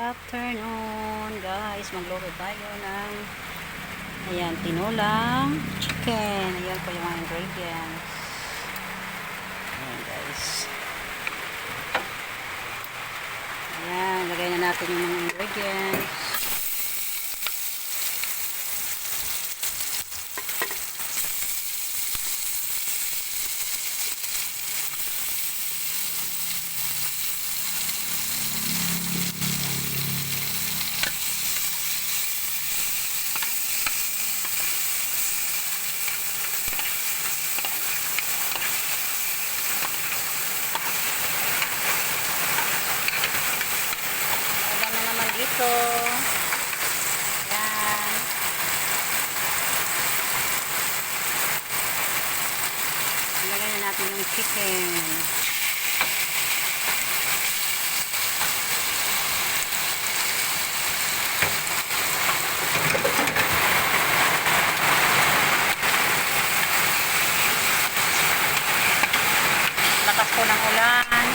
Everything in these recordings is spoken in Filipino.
afternoon guys, magluto tayo ng ayan, tinulang chicken. Ayan po yung mga ingredients. Ayan guys, ayan, lagay na natin yung mga ingredients. Dito. Yan. Ilagay na natin yung chicken. Lakas po ng ulan.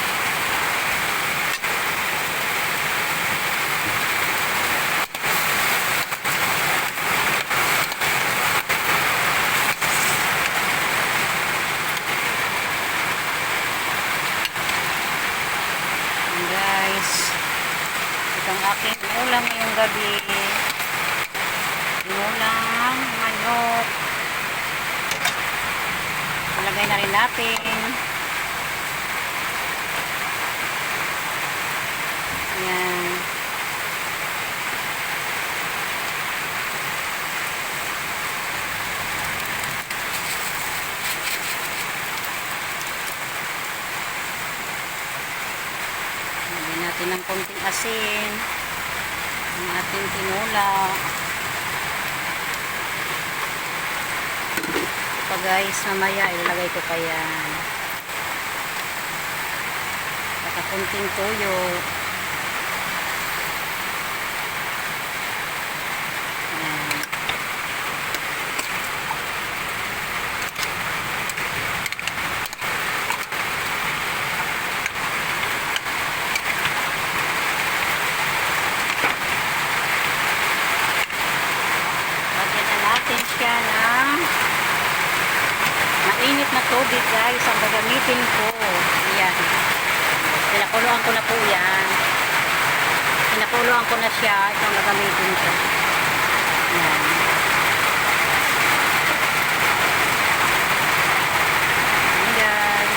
Guys, itong aking ulam ngayong gabi, ulam, manok, ilagay na rin natin. Ayan. Natin ng konting asin ang ating tinula. Ito guys, mamaya ilalagay ko pa yan. Saka konting toyo. Ayan. Siya ng mainit na tubig guys ang gagamitin ko. Ayan, pinakuluan ko na po yan, pinakuluan ko na siya. Ito ang gagamitin ko. Ayan. Ayan guys,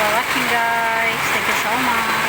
watching guys, thank you so much.